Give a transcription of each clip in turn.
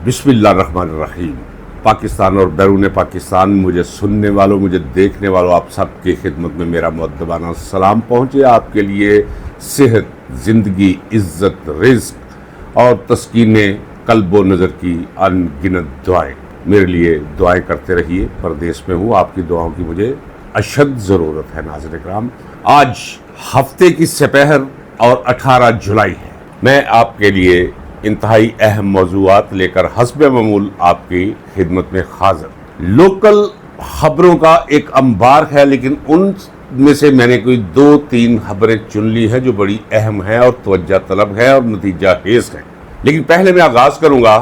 बिस्मिल्लाहिर्रहमानिर्रहीम। पाकिस्तान और बैरून पाकिस्तान मुझे सुनने वालों, मुझे देखने वालों, आप सबकी खिदमत में मेरा मुअद्दबाना सलाम पहुँचे। आपके लिए सेहत, ज़िंदगी, इज़्ज़त, रिज़्क़ और तस्कीने कल्ब व नज़र की अनगिनत दुआएं। मेरे लिए दुआएं करते रहिए। परदेश में हूँ, आपकी दुआओं की मुझे अशद ज़रूरत है। नाज़रीन इकराम, आज हफ्ते की सपहर और 18 जुलाई है। मैं आपके लिए इंतहाई अहम मौज़ूआत लेकर हस्ब मामूल आपकी खिदमत में हाज़िर। लोकल खबरों का एक अंबार है, लेकिन उनमें से मैंने कोई 2-3 खबरें चुन ली हैं जो बड़ी अहम हैं और तवज्जो तलब है और नतीजा खेज़ है। लेकिन पहले मैं आगाज़ करूँगा,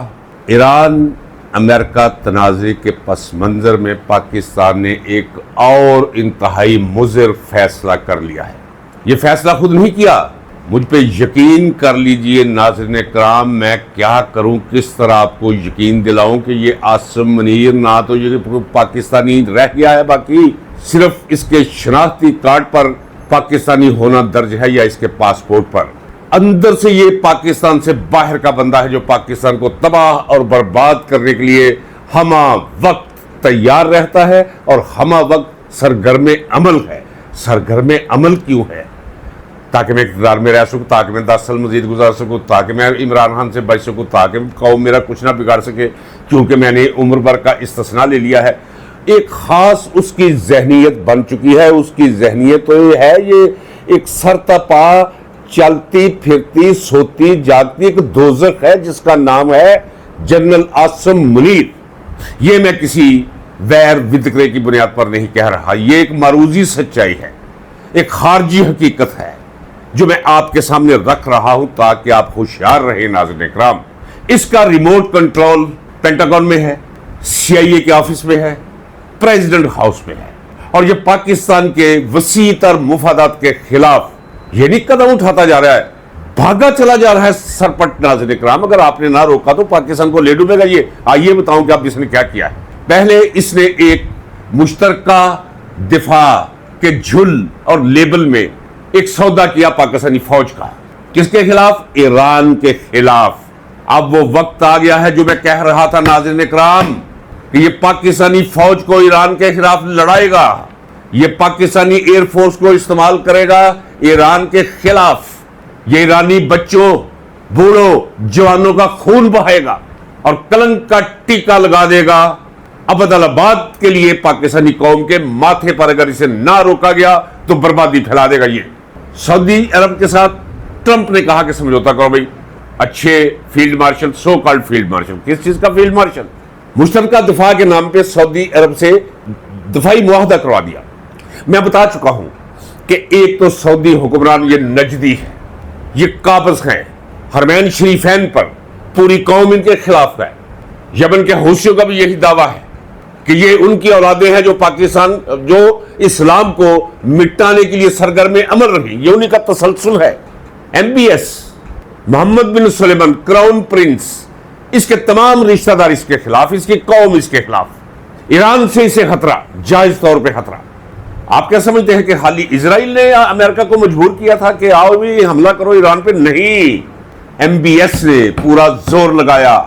ईरान अमेरिका तनाज़े के पस मंज़र में पाकिस्तान ने एक और इंतहाई मुज़र फैसला कर लिया है। ये फैसला खुद नहीं किया, मुझ पे यकीन कर लीजिए नाज़रीन इकराम। मैं क्या करूं, किस तरह आपको यकीन दिलाऊं कि ये आसिम मुनीर ना तो ये पाकिस्तानी रह गया है, बाकी सिर्फ इसके शनाख्ती कार्ड पर पाकिस्तानी होना दर्ज है या इसके पासपोर्ट पर। अंदर से ये पाकिस्तान से बाहर का बंदा है जो पाकिस्तान को तबाह और बर्बाद करने के लिए हमा वक्त तैयार रहता है और हमा वक्त सरगर्म अमल है। सरगर्म अमल क्यों है? ताकि मैं इक़्तिदार में रह सकूँ, ताकि मैं 10 साल मजीद गुजार सकूँ, ताकि मैं इमरान खान से बच सकूँ, ताकि कौम मेरा कुछ ना बिगाड़ सके, क्योंकि मैंने उम्र भर का इस्तिस्ना ले लिया है। एक ख़ास उसकी जहनीत बन चुकी है। उसकी जहनीत तो ये है, ये एक सरतपा चलती फिरती सोती जागती एक दोज़ख है जिसका नाम है जनरल आसिम मुनीर। ये मैं किसी वैर विदकरे की बुनियाद पर नहीं कह रहा, ये एक मारूजी सच्चाई है, एक खारजी हकीकत है जो मैं आपके सामने रख रहा हूं ताकि आप होशियार रहे। नाज़रीन इकराम, इसका रिमोट कंट्रोल पेंटागन में है, CIA के ऑफिस में है, प्रेसिडेंट हाउस में है, और ये पाकिस्तान के वसीतर मुफादात के खिलाफ ये नहीं कदम उठाता जा रहा है, भागा चला जा रहा है सरपट। नाज़रीन इकराम, अगर आपने ना रोका तो पाकिस्तान को ले डूबेगा ये। आइए बताऊं कि अब इसने क्या किया है। पहले इसने एक मुश्तरका दिफा के झुल और लेबल में एक सौदा किया पाकिस्तानी फौज का। किसके खिलाफ? ईरान के खिलाफ। अब वो वक्त आ गया है जो मैं कह रहा था नाज़रीन इकराम कि ये पाकिस्तानी फौज को ईरान के खिलाफ लड़ाएगा, ये पाकिस्तानी एयरफोर्स को इस्तेमाल करेगा ईरान के खिलाफ। ये ईरानी बच्चों, बूढ़ों, जवानों का खून बहाएगा और कलंक का टीका लगा देगा अबदलाबाद के लिए पाकिस्तानी कौम के माथे पर। अगर इसे ना रोका गया तो बर्बादी फैला देगा ये। सऊदी अरब के साथ ट्रंप ने कहा कि समझौता करो भाई, अच्छे field marshal, so called field marshal. किस चीज का फील्ड मार्शल? मुश्तरका दिफा के नाम पे सऊदी अरब से दिफाई मुआहदा करवा दिया। मैं बता चुका हूं कि एक तो सऊदी हुक्मरान ये नजदी है, ये काबज हैं हरमैन शरीफैन पर, पूरी कौम इनके खिलाफ है। यमन के हूसियों का भी यही दावा है कि ये उनकी औलादें हैं जो पाकिस्तान, जो इस्लाम को मिटाने के लिए सरगर्म अमल रही, ये उन्हीं का तसलसल है। MBS मोहम्मद बिन सुलेमान, क्राउन प्रिंस, इसके तमाम रिश्तेदार इसके खिलाफ, इसकी कौम इसके खिलाफ। ईरान से इसे खतरा, जायज तौर पे खतरा। आप क्या समझते हैं कि हाली इजराइल ने अमेरिका को मजबूर किया था कि आओ भी हमला करो ईरान पे? नहीं, MBS ने पूरा जोर लगाया,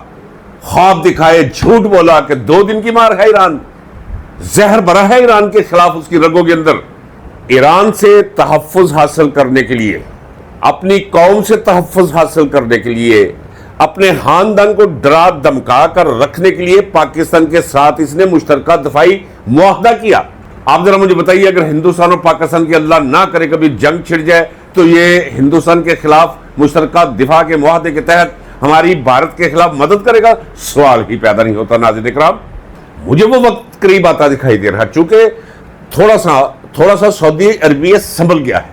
ख्वाब दिखाए, झूठ बोला कि 2 दिन की मार है ईरान, जहर भरा है ईरान के खिलाफ उसकी रगों के अंदर। ईरान से तहफ़्फ़ुज़ हासिल करने के लिए, अपनी कौम से तहफ़्फ़ुज़ हासिल करने के लिए, अपने खानदान को डरा धमका कर रखने के लिए पाकिस्तान के साथ इसने मुश्तरका दफाई मुआहदा किया। आप जरा मुझे बताइए, अगर हिंदुस्तान और पाकिस्तान की अल्लाह ना करे कभी जंग छिड़ जाए तो ये हिंदुस्तान के खिलाफ मुश्तरका दिफा के मुआहदे के तहत हमारी भारत के खिलाफ मदद करेगा? सवाल ही पैदा नहीं होता। नाज़रीन इकराम, मुझे वो वक्त करीब आता दिखाई दे रहा, चूंकि थोड़ा सा सऊदी अरबिया संभल गया है।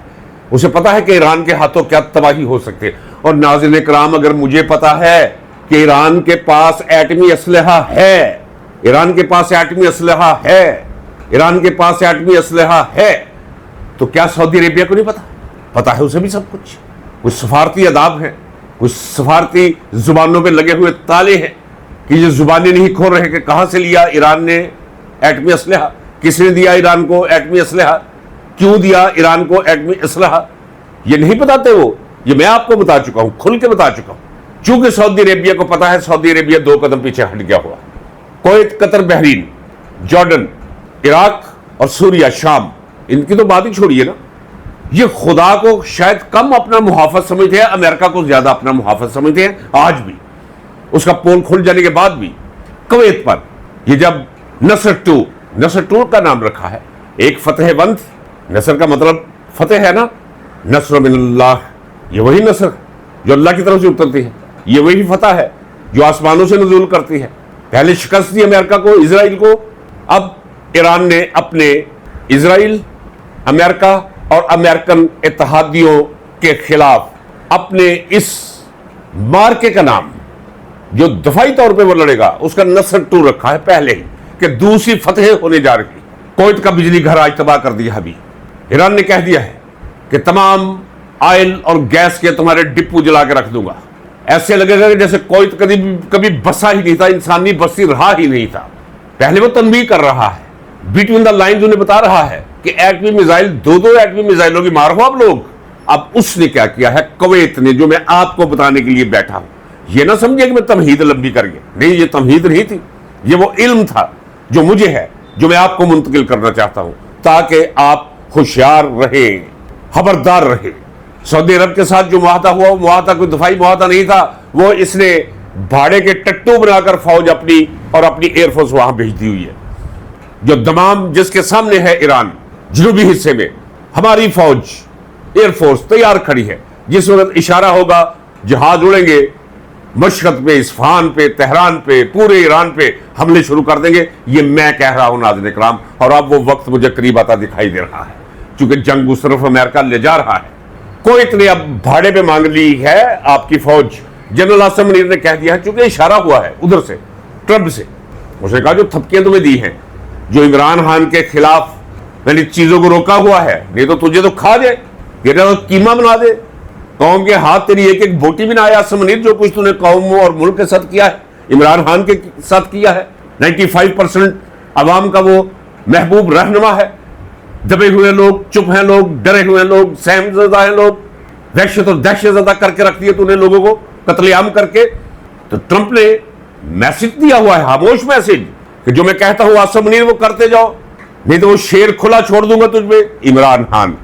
उसे पता है कि ईरान के हाथों क्या तबाही हो सकती है। और नाज़रीन इकराम, अगर मुझे पता है कि ईरान के पास एटमी असलहा है, ईरान के पास एटमी असलहा है, ईरान के पास एटमी असलहा है, तो क्या सऊदी अरेबिया को नहीं पता? पता है उसे भी सब कुछ। कुछ सफारती अदाब हैं, कुछ सफारती जुबानों पे लगे हुए ताले हैं कि ये जुबानें नहीं खोल रहे कि कहां से लिया ईरान ने एटमी असलहा, किसने दिया ईरान को एटमी असलहा, क्यों दिया ईरान को एटमी असलहा, ये नहीं बताते वो। ये मैं आपको बता चुका हूं, खुल के बता चुका हूं। चूंकि सऊदी अरेबिया को पता है सऊदी अरेबिया 2 कदम पीछे हट गया हुआ, Kuwait, Qatar, Bahrain, Jordan, Iraq और सूरिया, शाम, इनकी तो बात ही छोड़िए ना, ये खुदा को शायद कम अपना मुहाफिज समझते हैं, अमेरिका को ज्यादा अपना मुहाफिज समझते हैं आज भी। उसका पोल खुल जाने के बाद भी कुवैत पर ये जब नसर 2 का नाम रखा है, एक फतेह बंद, नसर का मतलब फतेह है ना, नस्र मिनल्लाह, ये वही नसर जो अल्लाह की तरफ से उतरती है, ये वही फतह है जो आसमानों से नज़ूल करती है। पहले शिकस्त दी अमेरिका को, इजराइल को, अब ईरान ने अपने इजराइल, अमेरिका और अमेरिकन इत्तेहादियों के खिलाफ अपने इस मार्के का नाम जो दफाई तौर पे वो लड़ेगा उसका नसर 2 रखा है पहले ही, कि दूसरी फतेह होने जा रही। कुवैत का बिजली घर आज तबाह कर दिया। अभी ईरान ने कह दिया है कि तमाम ऑयल और गैस के तुम्हारे डिपो जला के रख दूंगा। ऐसे लगेगा कि जैसे कुवैत कभी बसा ही नहीं था, इंसानी बस्ती रहा ही नहीं था। पहले वो तनबीह कर रहा है, बिटवीन द लाइन्स उन्हें बता रहा है कि एटमी मिसाइल, 2 एटमी मिसाइलों की मार हो आप लोग। अब उसने क्या किया है, कुवैत ने, जो मैं आपको बताने के लिए बैठा हूं, ये ना समझिए कि मैं तमहीद लंबी कर गया, नहीं, ये तमहीद नहीं थी, ये वो इल्म था जो मुझे है, जो मैं आपको मुंतकिल करना चाहता हूं ताकि आप होशियार रहे, खबरदार रहे। सऊदी अरब के साथ जो मुआहदा हुआ, वो मुआहदा कोई दफाई मुआहदा नहीं था, वो इसने भाड़े के टट्टू बनाकर फौज अपनी और अपनी एयरफोर्स वहां भेज दी हुई है। जो दमाम जिसके सामने है ईरान, जनूबी हिस्से में हमारी फौज, एयरफोर्स तैयार खड़ी है। जिस वक्त इशारा होगा जहाज उड़ेंगे, मशहद पे, इस्फहान पे, तेहरान पे, पूरे ईरान पे हमले शुरू कर देंगे। ये मैं कह रहा हूं नाज़रीन इकराम, और अब वो वक्त मुझे करीब आता दिखाई दे रहा है, क्योंकि जंग उस तरफ अमेरिका ले जा रहा है। कुवैत ने अब भाड़े पे मांग ली है आपकी फौज। जनरल आसिम मुनीर ने कह दिया है, चूंकि इशारा हुआ है उधर से, ट्रंप से, उसने कहा जो थपकियां तुम्हें दी हैं, जो इमरान खान के खिलाफ मैंने चीजों को रोका हुआ है, नहीं तो तुझे तो खा दे, तेरा तो कीमा बना दे, कौम के हाथ तेरी एक एक बोटी भी ना आया। आसिम मुनीर, जो कुछ तूने कौम और मुल्क के साथ किया है, इमरान खान के साथ किया है, 95% अवाम का वो महबूब रहनुमा है। दबे हुए लोग, चुप हैं लोग, डरे हुए लोग, सहमज़दा हैं लोग, वहशत और दहशतज़दा करके रख दिया तूने लोगों को, कत्लेआम करके। तो ट्रंप ने मैसेज दिया हुआ है, खामोश मैसेज, कि जो मैं कहता हूं आसिम मुनीर वो करते जाओ, नहीं तो वो शेर खुला छोड़ दूंगा तुझ पे, इमरान खान।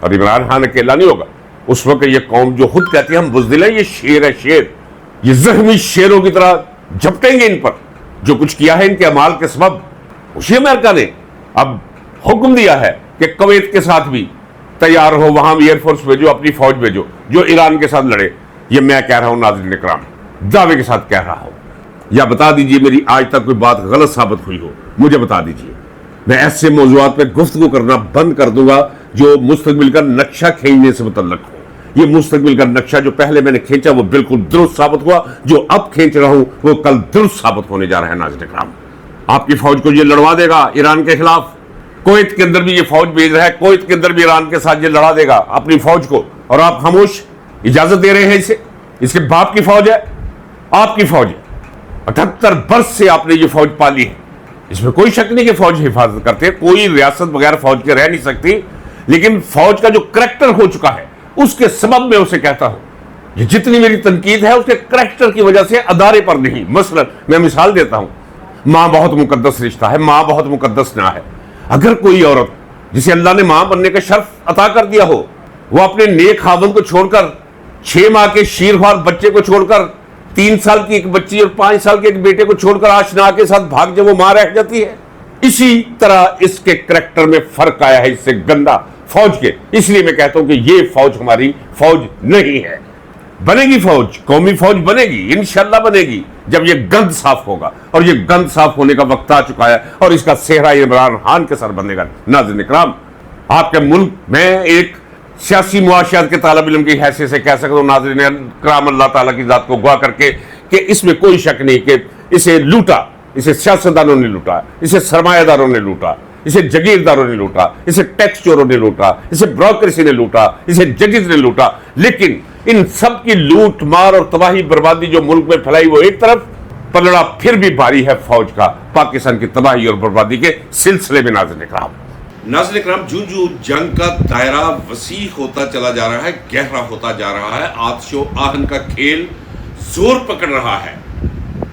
और इमरान खान अकेला नहीं होगा, उस वक्त ये कौम जो खुद कहती है हम बुज़दिल हैं, ये शेर है, शेर, ये जख्मी शेरों की तरह झपटेंगे इन पर। जो कुछ किया है इनके अमाल के सबब, उसी अमेरिका ने अब हुक्म दिया है कि कुवैत के साथ भी तैयार हो, वहां भी एयरफोर्स भेजो, अपनी फौज भेजो जो ईरान के साथ लड़े। ये मैं कह रहा हूं नाज़रीन इकराम, दावे के साथ कह रहा हूं। या बता दीजिए मेरी आज तक कोई बात गलत साबित हुई हो, मुझे बता दीजिए। मैं ऐसे मौज़ूआत पे गुफ्तगू करना बंद कर दूंगा जो मुस्तकबिल का नक्शा खींचने से मुतल्लक हो। ये मुस्तकबिल का नक्शा जो पहले मैंने खींचा वो बिल्कुल दुरुस्त साबित हुआ, जो अब खींच रहा हूं वो कल दुरुस्त साबित होने जा रहा है। नाज़रीन इकराम, आपकी फौज को ये लड़वा देगा ईरान के खिलाफ। कुवैत के अंदर भी ये फौज भेज रहा है, कुवैत के अंदर भी ईरान के साथ ये लड़ा देगा अपनी फौज को, और आप खामोश इजाजत दे रहे हैं इसे। इसके बाप की फौज है, आपकी फौज है, 78 बरस से आपने ये फौज पाली है, इसमें कोई शक नहीं कि फौज हिफाजत करते हैं, कोई रियासत बगैर फौज के रह नहीं सकती। लेकिन फौज का जो करैक्टर हो चुका है उसके सबब मैं उसे कहता हूं, ये जितनी मेरी तनकीद है उसके करैक्टर की वजह से, अदारे पर नहीं। मसलन मैं मिसाल देता हूं, मां बहुत मुकद्दस रिश्ता है, मां बहुत मुकद्दस ना है। अगर कोई औरत जिसे अल्लाह ने मां बनने का शर्फ अता कर दिया हो, वो अपने नेक खावंद को छोड़कर, 6 माह के शीरख्वार बच्चे को छोड़कर, 3 साल की एक बच्ची और 5 साल के एक बेटे को छोड़कर आशना के साथ भाग जब वो मां रह जाती है, इसी तरह इसके करैक्टर में फर्क आया है इससे गंदा फौज के। इसलिए मैं कहता हूं कि ये फौज हमारी फौज नहीं है। बनेगी फौज, कौमी फौज बनेगी, इंशाल्लाह बनेगी, जब ये गंद साफ होगा, और ये गंद साफ होने का वक्त आ चुका है, और इसका सेहरा इमरान खान के सर बनेगा। नाज़रीन इकराम, आपके मुल्क में एक सियासी मुआशियात के तालिब इल्म की हैसियत से कह सकता हूं नाज़रीन इकराम, अल्लाह ताला की जात को गवाह करके, कि इसमें कोई शक नहीं कि इसे लूटा, इसे सियासतदानों ने लूटा, इसे सरमायादारों ने लूटा, इसे जगीरदारों ने लूटा, इसे टैक्स चोरों ने लूटा, इसे ब्रोक्रेसी ने लूटा, इसे जजेस ने लूटा। लेकिन इन सब की लूट मार और तबाही बर्बादी जो मुल्क में फैलाई वो एक तरफ, पलड़ा फिर भी भारी है फौज का पाकिस्तान की तबाही और बर्बादी के सिलसिले में। नाज़रीन इकराम, जूं जूं जंग का दायरा वसी होता चला जा रहा है, गहरा होता जा रहा है, आतिशो आहन का खेल زور پکڑ رہا ہے.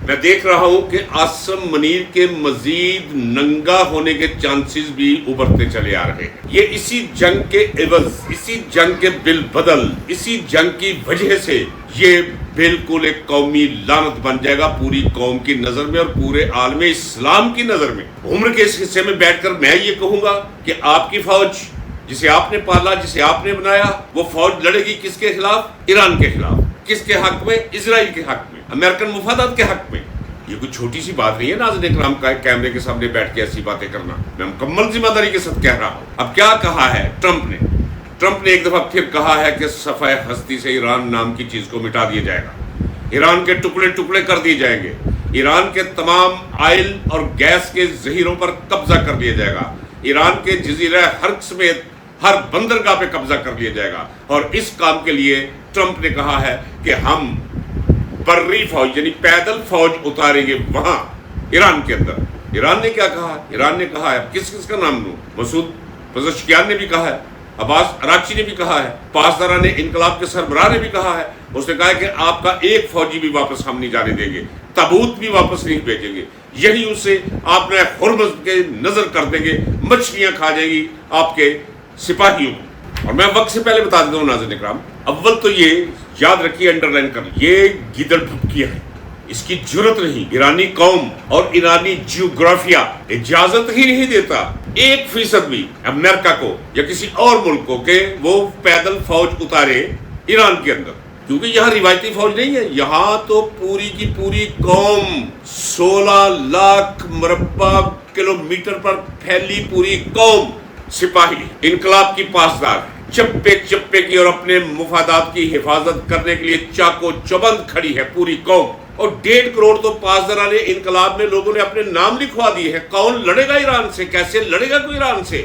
میں دیکھ رہا ہوں کہ عاصم منیر کے مزید ننگا ہونے کے چانسز بھی ابھرتے چلے آ رہے ہیں. یہ اسی جنگ کے عوض، اسی جنگ کے بالبدل، اسی جنگ کی وجہ سے یہ بالکل ایک قومی لعنت بن جائے گا پوری قوم کی نظر میں اور پورے عالم اسلام کی نظر میں. عمر کے اس حصے میں بیٹھ کر میں یہ کہوں گا کہ آپ کی فوج جسے آپ نے پالا، جسے آپ نے بنایا، وہ فوج لڑے گی کس کے خلاف؟ ایران کے خلاف. کس کے حق میں؟ اسرائیل کے حق میں، امریکن مفادات کے حق میں. یہ کوئی چھوٹی سی بات نہیں ہے ناظرین کرام کا کیمرے کے سامنے بیٹھ کے ایسی باتیں کرنا. میں مکمل ذمہ داری کے ساتھ کہہ رہا ہوں. اب کیا کہا ہے ٹرمپ نے ایک دفعہ پھر کہا ہے کہ صفحہ ہستی سے ایران نام کی چیز کو مٹا دیا جائے گا، ایران کے ٹکڑے ٹکڑے کر دیے جائیں گے، ایران کے تمام آئل اور گیس کے ذخیروں پر قبضہ کر لیا جائے گا، ایران کے جزیرہ حرق سمیت ہر بندرگاہ پہ قبضہ کر لیا جائے گا. اور اس کام کے لیے ٹرمپ نے کہا ہے کہ ہم بری فوج یعنی پیدل فوج اتاریں گے وہاں ایران کے اندر. ایران نے کیا کہا؟ ایران نے کہا ہے، کس کس کا نام لوں؟ مسعود پزشکیان نے بھی کہا ہے، عباس اراغچی نے بھی کہا ہے، پاسداران انقلاب کے سربراہ نے بھی کہا ہے. اس نے کہا ہے کہ آپ کا ایک فوجی بھی واپس ہم نہیں جانے دیں گے، تابوت بھی واپس نہیں بھیجیں گے، یہی اسے آپ نے حرمت کے نظر کر دیں گے، مچھلیاں کھا جائیں گی آپ کے سپاہیوں. اور میں وقت سے پہلے بتا دیتا ہوں ناظرین اکرام، اول تو یہ یاد رکھیے، انڈر لائن کر، یہ گیدڑ بھبکیاں ہے، اس کی جرت نہیں. ایرانی قوم اور ایرانی جیوگرافیہ اجازت ہی نہیں دیتا 1% بھی امریکہ کو یا کسی اور ملک کو کہ وہ پیدل فوج اتارے ایران کے اندر، کیونکہ یہاں روایتی فوج نہیں ہے. یہاں تو پوری کی پوری قوم 16 لاکھ مربع کلومیٹر پر پھیلی پوری قوم سپاہی انقلاب کی پاسدار، چپے چپے کی اور اپنے مفادات کی حفاظت کرنے کے لیے چاقو چوبند کھڑی ہے پوری قوم. اور 1.5 کروڑ تو پاسداران انقلاب میں لوگوں نے اپنے نام لکھوا دیے ہیں. کون لڑے گا ایران سے؟ کیسے لڑے گا کوئی ایران سے؟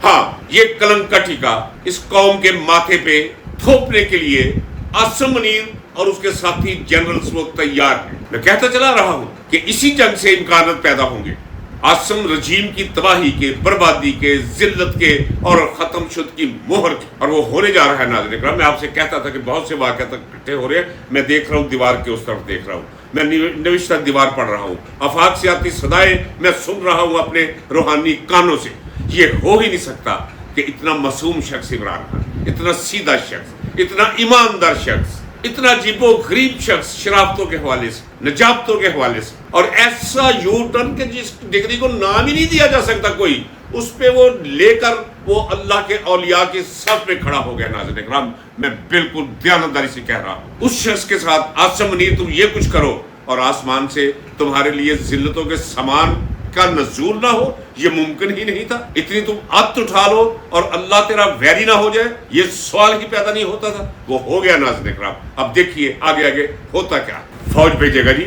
ہاں، یہ کلنک ٹیکا اس قوم کے ماتھے پہ تھوپنے کے لیے عاصم منیر اور اس کے ساتھی جنرلز وہ تیار ہیں. میں کہتا چلا رہا ہوں کہ اسی جنگ سے امکانات پیدا ہوں گے عاصم رجیم کی تباہی کے، بربادی کے، ذلت کے اور ختم شد کی مہر کے. اور وہ ہونے جا رہا ہے ناظرین اکرام. میں آپ سے کہتا تھا کہ بہت سے واقعات اکٹھے ہو رہے ہیں. میں دیکھ رہا ہوں دیوار کے اس طرف دیکھ رہا ہوں، میں نوشتہ دیوار پڑھ رہا ہوں، آفاق سے آتی صدائیں میں سن رہا ہوں اپنے روحانی کانوں سے. یہ ہو ہی نہیں سکتا کہ اتنا معصوم شخص عمران خان، اتنا سیدھا شخص، اتنا ایماندار شخص، اتنا عجیب و غریب شخص شرافتوں کے حوالے سے، نجابتوں کے حوالے سے، اور ایسا یو ٹرن کہ جس ڈگری کو نام ہی نہیں دیا جا سکتا کوئی، اس پہ وہ لے کر وہ اللہ کے اولیاء کے صف میں کھڑا ہو گیا. ناظرین اکرام، میں بالکل دیانتداری سے کہہ رہا ہوں، اس شخص کے ساتھ عاصم منیر تم یہ کچھ کرو اور آسمان سے تمہارے لیے ذلتوں کے سامان کا نزول نہ ہو، یہ ممکن ہی نہیں تھا. اتنی تم عت اٹھا لو اور اللہ تیرا ویری نہ ہو جائے، یہ سوال ہی پیدا نہیں ہوتا تھا. وہ ہو گیا ناظرین اکرام. اب دیکھیے آگے آگے ہوتا کیا. فوج بھیجے گا جی،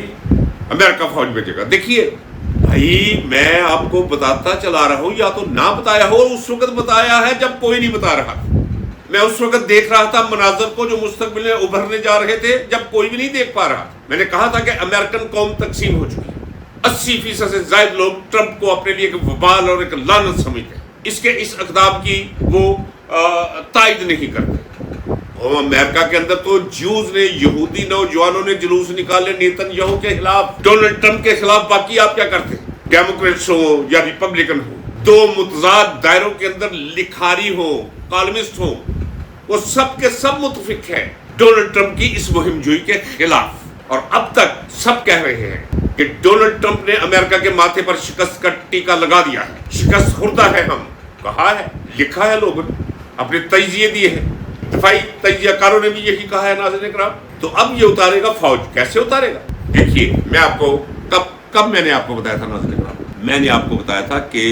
امریکہ فوج بھیجے گا. دیکھیے بھائی، میں آپ کو بتاتا چلا رہا ہوں، یا تو نہ بتایا ہو، اس وقت بتایا ہے جب کوئی نہیں بتا رہا. میں اس وقت دیکھ رہا تھا مناظر کو جو مستقبل میں ابھرنے جا رہے تھے جب کوئی بھی نہیں دیکھ پا رہا. میں نے کہا تھا کہ امریکن قوم تقسیم ہو چکی، 80% سے زائد لوگ ٹرمپ کو اپنے لیے ایک وبال اور ایک لعنت سمجھتے ہیں. اس کے اس اقدام کی وہ تائید نہیں کرتے. امریکہ کے اندر تو جیوز نے، یہودی نوجوانوں نے جلوس نکالے نیتن یاہو کے خلاف، ڈونلڈ ٹرمپ کے خلاف. باقی آپ کیا کرتے؟ ڈیموکریٹس ہوں یا ریپبلکن ہوں، دو متضاد دائروں کے اندر لکھاری ہوں، کالمسٹ ہوں، وہ سب کے سب متفق ہیں ڈونلڈ ٹرمپ کی اس مہم جوئی کے خلاف. اور اب تک سب کہہ رہے ہیں کہ ڈونلڈ ٹرمپ نے امریکہ کے ماتھے پر شکست کا ٹیکا لگا دیا ہے، شکست خوردہ ہے. ہم کہا ہے، لکھا ہے، لوگوں نے اپنے تجزیے دیے ہیں، دفاعی تجزیہ کاروں نے بھی یہی کہا ہے. ناظرین اکرام، تو اب یہ اتارے گا فوج. کیسے اتارے گا؟ دیکھیے، میں آپ کو کب میں نے آپ کو بتایا تھا ناظرین اکرام؟ میں نے آپ کو بتایا تھا کہ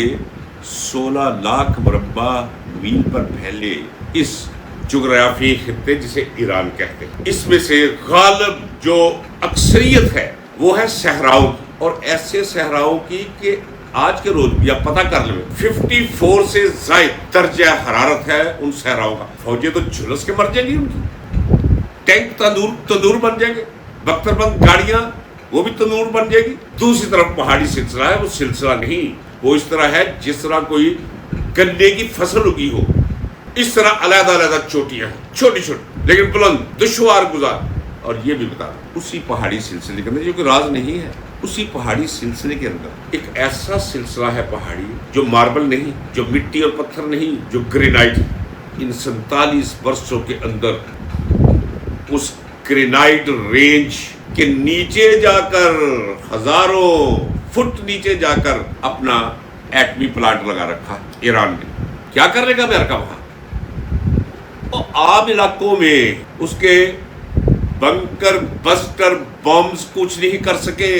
16 لاکھ مربع میل پر پھیلے اس جغرافی خطے جسے ایران کہتے ہیں، اس میں سے غالب جو اکثریت ہے وہ ہے صحراؤں کی، اور ایسے صحراؤں کی کہ آج کے روز یا پتہ کر لیں 54 سے زائد درجہ حرارت ہے ان صحراؤں کا. فوجیں تو جھلس کے مر جائیں گی، ان کی ٹینک تندور بن جائیں گے، بختر بند گاڑیاں وہ بھی تندور بن جائے گی. دوسری طرف پہاڑی سلسلہ ہے، وہ سلسلہ نہیں، وہ اس طرح ہے جس طرح کوئی گنے کی فصل اگی ہو، اس طرح علیحدہ علیحدہ چوٹیاں ہیں، چھوٹی چھوٹی لیکن بلند، دشوار گزار. اور یہ بھی بتا دوں اسی پہاڑی سلسلے کے اندر، جو کہ راز نہیں ہے، اسی پہاڑی سلسلے کے اندر ایک ایسا سلسلہ ہے پہاڑی جو ماربل نہیں، جو مٹی اور پتھر نہیں، جو گرینائٹ، ان 47 برسوں کے اندر اس گرینائٹ رینج کے نیچے جا کر، ہزاروں فٹ نیچے جا کر اپنا ایٹمی پلانٹ لگا رکھا ایران نے۔ کیا کر لے گا امریکہ وہاں؟ اور عام علاقوں میں اس کے بنکر بسٹر بمز کچھ نہیں کر سکے،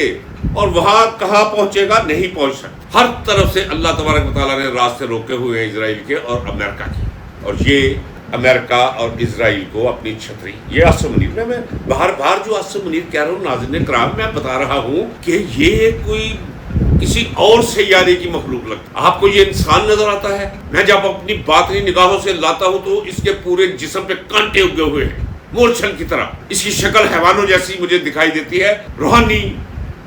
اور وہاں کہاں پہنچے گا؟ نہیں پہنچ سکتا۔ ہر طرف سے اللہ تبارک و تعالیٰ نے راستے روکے ہوئے ہیں اسرائیل کے اور امریکہ کے، اور یہ امریکہ اور اسرائیل کو اپنی چھتری، یہ آصم منیر میں بار بار جو آصم منیر کہہ رہا ہوں ناظرین کرام، میں بتا رہا ہوں کہ یہ کوئی کسی اور سیارے کی مخلوق لگتا ہے۔ آپ کو یہ انسان نظر آتا ہے؟ میں جب اپنی باطنی نگاہوں سے لاتا ہوں تو اس کے پورے جسم پہ کانٹے اگے ہوئے ہیں مورچھل کی طرح، اس کی شکل حیوانوں جیسی مجھے دکھائی دیتی ہے۔ روحانی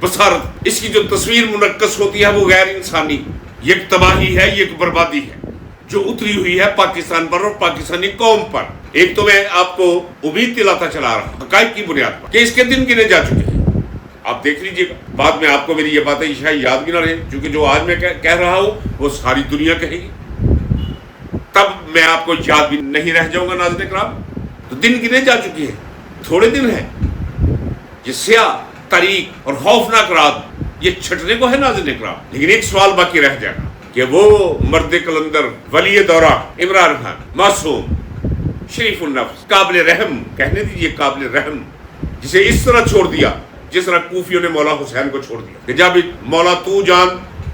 بصارت، اس کی جو تصویر منعکس ہوتی ہے وہ غیر انسانی، یہ ایک تباہی ہے، یہ ایک بربادی ہے جو اتری ہوئی ہے پاکستان پر اور پاکستانی قوم پر۔ ایک تو میں آپ کو امید دلاتا چلا رہا ہوں حقائق کی بنیاد پر کہ اس کے دن گنے جا چکے ہیں، آپ دیکھ لیجئے گا، بعد میں آپ کو میری یہ باتیں شاید یاد بھی نہ رہے، کیونکہ جو آج میں کہہ رہا ہوں وہ ساری دنیا کہے گی، تب میں آپ کو یاد بھی نہیں رہ جاؤں گا ناظرین کرام۔ تو دن گنے جا چکے ہیں، تھوڑے دن ہیں، یہ سیاہ تاریخ اور خوفناک رات یہ چھٹنے کو ہے ناظرین کرام۔ لیکن ایک سوال باقی رہ جائے گا کہ وہ مرد کلندر، ولی دورہ عمران خان، معصوم، شریف النفس، قابل رحم، کہنے دیجیے قابل رحم، جسے اس طرح چھوڑ دیا جس طرح کوفیوں نے مولا حسین کو چھوڑ دیا کہ جب مولا تو جان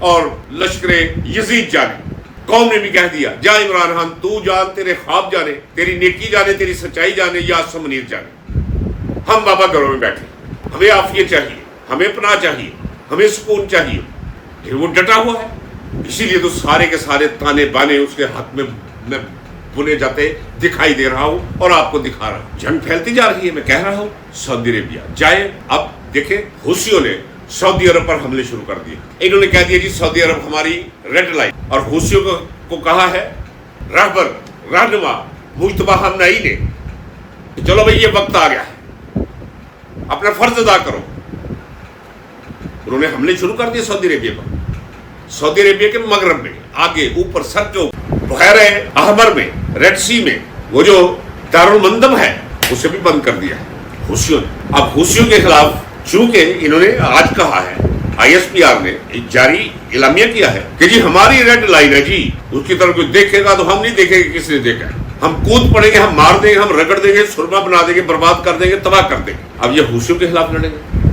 اور لشکر یزید جانے، قوم نے بھی کہہ دیا جا عمران خان تو جان، تیرے خواب جانے، تیری نیکی جانے، تیری سچائی جانے، یا آصم منیر جانے، ہم بابا گھروں میں بیٹھے، ہمیں عافیت چاہیے، ہمیں پناہ چاہیے، ہمیں سکون چاہیے، لیکن وہ ڈٹا ہوا ہے۔ اسی لیے تو سارے کے سارے تانے بانے اس کے حق میں بنے جاتے دکھائی دے رہا ہوں اور آپ کو دکھا رہا ہوں۔ جنگ پھیلتی جا رہی ہے، میں کہہ رہا ہوں سعودی عربیہ جائے۔ اب دیکھیں حوثیوں نے سعودی عرب پر حملے شروع کر دیے، انہوں نے کہہ دیا جی سعودی عرب ہماری ریڈ لائن، اور حوثیوں کو کہا ہے رہبر، رہنما، مجتبی ہمنائی نے، چلو بھائی یہ وقت آ گیا ہے، اپنا فرض ادا کرو۔ انہوں نے حملے شروع کر دیے سعودی عربیہ پر، سعودی عربیہ کے مغرب میں، آگے اوپر سر کے اوپر، بحیرہ احمر میں، ریڈ سی میں، وہ جو دارالمندب ہے اسے بھی بند کر دیا ہے حوثیوں نے۔ اب حوثیوں کے خلاف چونکہ انہوں نے آج کہا ہے، آئی ایس پی آر نے ایک جاری اعلامیہ کیا ہے کہ جی ہماری ریڈ لائن ہے جی، اس کی طرف کوئی دیکھے گا تو ہم نہیں دیکھیں گے کس نے دیکھا ہے، ہم کود پڑیں گے، ہم مار دیں گے، ہم رگڑ دیں گے، سرما بنا دیں گے، برباد کر دیں گے، تباہ کر دیں گے۔ اب یہ حوثیوں کے خلاف لڑیں گے۔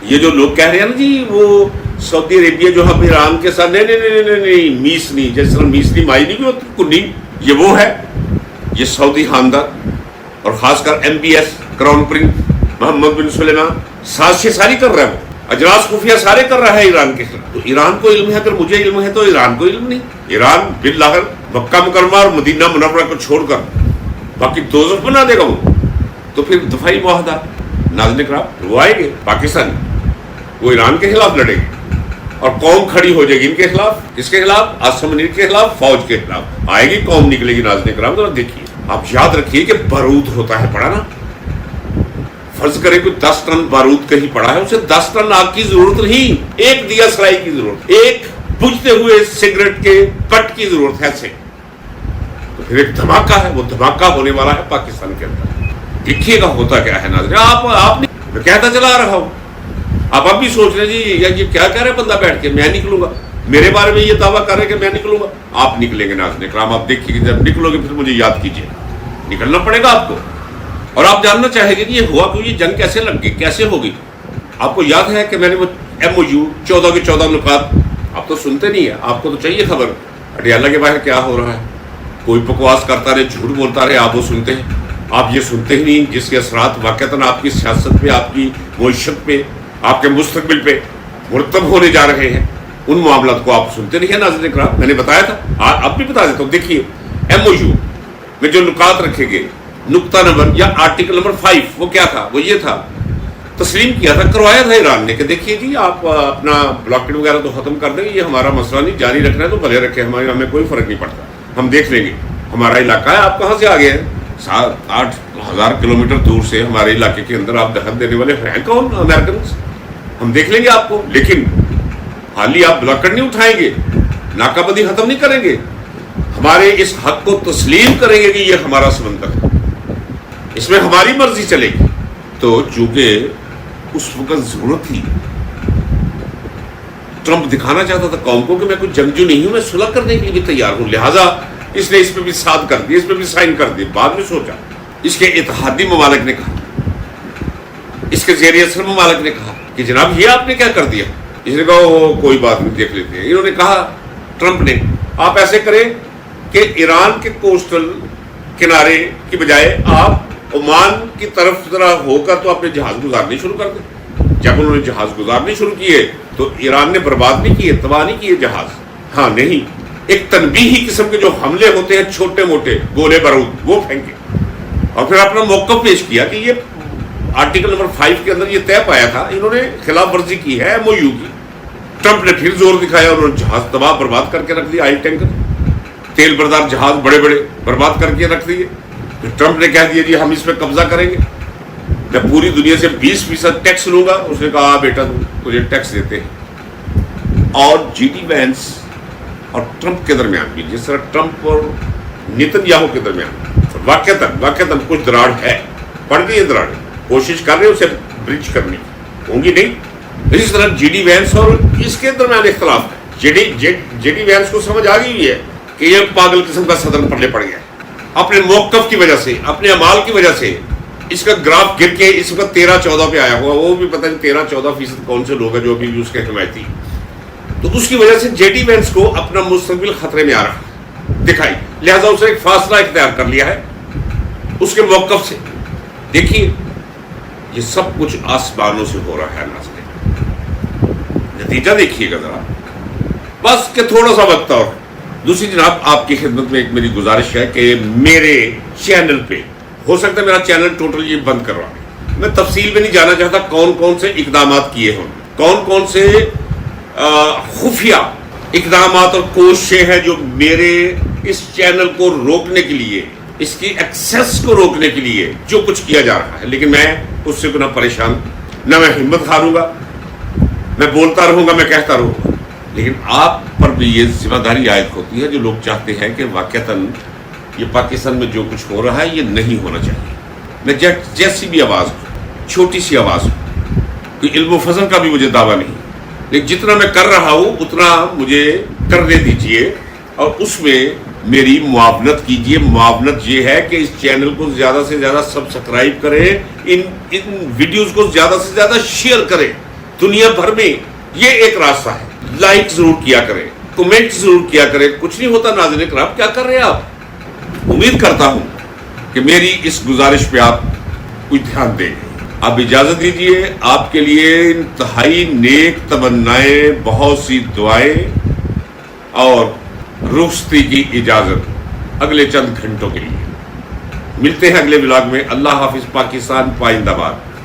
یہ جو لوگ کہہ رہے ہیں نا جی وہ سعودی عربیہ جو ہم ایران کے ساتھ، نہیں میس نہیں، جس طرح میس نہیں مائی نہیں ہوتی کنی، یہ وہ ہے، یہ سعودی خاندان اور خاص کر M B S crown prince Mohammed bin Salman سازشیں ساری کر رہا ہے، وہ اجلاس خفیہ سارے کر رہا ہے ایران کے خلاف۔ تو ایران کو علم ہے، اگر مجھے علم ہے تو ایران کو علم نہیں۔ ایران بالآخر مکہ مکرمہ اور مدینہ منورہ کو چھوڑ کر باقی دوزخ بنا دے گا وہ، تو پھر دفاعی معاہدہ ناظرین کرام وہ آئیں گے پاکستانی، وہ ایران کے خلاف لڑیں گے اور قوم کھڑی ہو جائے گی ان کے خلاف۔ کس کے خلاف؟ آصم منیر کے خلاف، فوج کے خلاف آئے گی، قوم نکلے گی ناظرین کرام۔ ذرا دیکھیے، آپ یاد رکھیے کہ بارود ہوتا ہے پڑا نا، فرض کریں کوئی 10 ٹن بارود کہیں پڑا ہے، اسے 10 ٹن آگ کی ضرورت نہیں، ایک دیا سلائی کی ضرورت، ایک بجھتے ہوئے سگریٹ کے کٹ کی ضرورت ہے سے، تو پھر ایک دھماکہ ہے، وہ دھماکہ ہونے والا ہے پاکستان کے اندر۔ دیکھیے گا ہوتا کیا ہے ناظرین، آپ میں کہتا چلا رہا ہوں، آپ اب بھی سوچ رہے جی یہ کیا کہہ رہے بندہ بیٹھ کے، میں نکلوں گا، میرے بارے میں یہ دعویٰ کر رہے کہ میں نکلوں گا۔ آپ نکلیں گے ناظرین کرام، آپ دیکھیے کہ جب نکلو گے پھر مجھے یاد کیجیے، نکلنا پڑے گا آپ کو۔ اور آپ جاننا چاہیں گے کہ یہ ہوا کیوں، یہ جنگ کیسے لگ گئی، کیسے ہوگی۔ آپ کو یاد ہے کہ میں نے وہ ایم او یو 14 کے 14 نکات، آپ تو سنتے نہیں ہیں، آپ کو تو چاہیے خبر اڈیالہ کے باہر کیا ہو رہا ہے، کوئی بکواس کرتا رہے، جھوٹ بولتا رہے، آپ وہ سنتے ہیں، آپ یہ سنتے ہی نہیں جس کے اثرات واقعتاً آپ کی سیاست پہ، آپ کی معیشت پہ، آپ کے مستقبل پہ مرتب ہونے جا رہے ہیں، ان معاملات کو آپ سنتے نہیں ہیں ناظرین کرام۔ میں نے بتایا تھا، اب بھی بتا دیتا ہوں، دیکھیے ایم او یو میں جو نکات رکھے گئے، نقطہ نمبر یا آرٹیکل نمبر 5 وہ کیا تھا، وہ یہ تھا، تسلیم کیا تھا، کروایا تھا ایران نے کہ دیکھیے جی آپ اپنا بلاکیڈ وغیرہ تو ختم کر دیں گے، یہ ہمارا مسئلہ نہیں، جاری رکھنا ہے تو بھلے رکھے، ہمیں کوئی فرق نہیں پڑتا، ہم دیکھ لیں گے، ہمارا علاقہ ہے، آپ کہاں سے آ گئے ہیں، 7-8 हज़ार किलोमीटर दूर से हमारे इलाके के अंदर आप दखल देने वाले हैं कौन? अमेरिकन। हम देख लेंगे आपको, लेकिन हाली आप ब्लॉकर नहीं उठाएंगे, नाकाबंदी खत्म नहीं करेंगे, हमारे इस हक को तस्लीम करेंगे कि ये हमारा समंदर है, इसमें हमारी मर्जी चलेगी। तो चूंकि उस वक्त जरूरत थी, ट्रंप दिखाना चाहता था कौम को कि मैं कोई जंगजू नहीं हूं, मैं सुलह करने के लिए भी तैयार हूं, लिहाजा इसने इस पे भी साथ कर दिया, इस पे भी साइन कर दिया। बाद में सोचा, इसके इत्तेहादी ममालिक ने कहा, इसके ज़ेर असर ममालिक ने कहा कि जनाब ये आपने क्या कर दिया। इसने कहा वो कोई बात नहीं, देख लेते हैं। इन्होंने कहा, ट्रंप ने, आप ऐसे करें कि ईरान के कोस्टल किनारे की बजाय आप ओमान की तरफ जरा होकर तो अपने जहाज गुजारने शुरू कर दें। जब उन्होंने जहाज गुजारने शुरू किए तो ईरान ने बर्बाद नहीं किए, तबाह नहीं किए जहाज, हाँ नहीं, एक तनबीही किस्म के जो हमले होते हैं, छोटे मोटे गोले बारूद, वो फेंके और फिर अपना मौक़िफ़ पेश किया कि ये आर्टिकल नंबर 5 के अंदर ये तय पाया था, इन्होंने खिलाफ वर्जी की है MOU की। ट्रंप ने फिर जोर दिखाया, उन्होंने जहाज तबाह बर्बाद करके रख दिया, ऑयल टैंकर, तेल बरदार जहाज बड़े बड़े बर्बाद करके रख दिए। फिर ट्रंप ने कह दिया जी हम इस पर कब्जा करेंगे, मैं पूरी दुनिया से 20% टैक्स लूंगा। उसने कहा बेटा तुझे टैक्स देते हैं। और GD वैंस और ट्रंप के दरमियान भी, जिस तरह ट्रंप और नेतन्याहू के दरमियान वाक़तन कुछ दराड़ है, पड़ गई है दराड़, कोशिश कर रहे उसे ब्रिज करने की, होंगी नहीं। इसी तरह GD वैंस और इसके दरमियान इख्तलाफ है। JD वैंस को समझ आ गई है कि यह पागल किस्म का सदन पल्ले पड़ गया है, अपने मौक़िफ़ की वजह से, अपने अमाल की वजह से इसका ग्राफ गिर के इस वक्त 13-14 पे आया हुआ, वो भी पता नहीं 13-14% कौन से लोग हैं जो अभी उसके हिमायती। तो उसकी वजह से JD वैंस को अपना मुस्तकबिल खतरे में आ रहा दिखाई, लिहाजा उसने एक फासला इख्तियार कर लिया है उसके मौक़िफ़ से। देखिए ये सब कुछ आसमानों से हो रहा है नाज़रीन, नतीजा देखिएगा जरा, बस के थोड़ा सा वक्त। और दूसरी जनाब आपकी खिदमत में एक मेरी गुजारिश है कि मेरे चैनल पे, हो सकता है मेरा चैनल टोटली बंद करवा, मैं तफसील में नहीं जाना चाहता कौन कौन से इकदाम किए हों, कौन कौन से खुफिया इकदाम और कोशिशें हैं जो मेरे इस चैनल को रोकने के लिए, इसकी एक्सेस को रोकने के लिए जो कुछ किया जा रहा है। लेकिन मैं उससे ना परेशान, ना मैं हिम्मत हारूंगा, मैं बोलता रहूंगा, मैं कहता रहूंगा, लेकिन आप पर भी ये जिम्मेदारी आयद होती है जो लोग चाहते हैं कि वाक़तन ये पाकिस्तान में जो कुछ हो रहा है ये नहीं होना चाहिए। मैं जैसी भी आवाज़ हो, छोटी सी आवाज़ हो, कोई इल्म फज़ल का भी मुझे दावा नहीं, लेकिन जितना मैं कर रहा हूँ उतना मुझे करने दीजिए और उसमें मेरी मुआवनत कीजिए। मुआवनत ये है कि इस चैनल को ज़्यादा से ज़्यादा सब्सक्राइब करें, इन वीडियोज़ को ज़्यादा से ज़्यादा शेयर करें दुनिया भर में, ये एक रास्ता है। लाइक ज़रूर किया करें, कमेंट ज़रूर किया करें, कुछ नहीं होता नाज़रीन किराम, क्या कर रहे हैं आप। उम्मीद करता हूं कि मेरी इस गुजारिश पे आप कुछ ध्यान दें। आप इजाज़त दीजिए, आपके लिए इंतहाई नेक तमन्नाएं, बहुत सी दुआएं और रुखसती की इजाज़त अगले चंद घंटों के लिए। मिलते हैं अगले व्लॉग में। अल्लाह हाफिज़। पाकिस्तान पाइंदाबाद।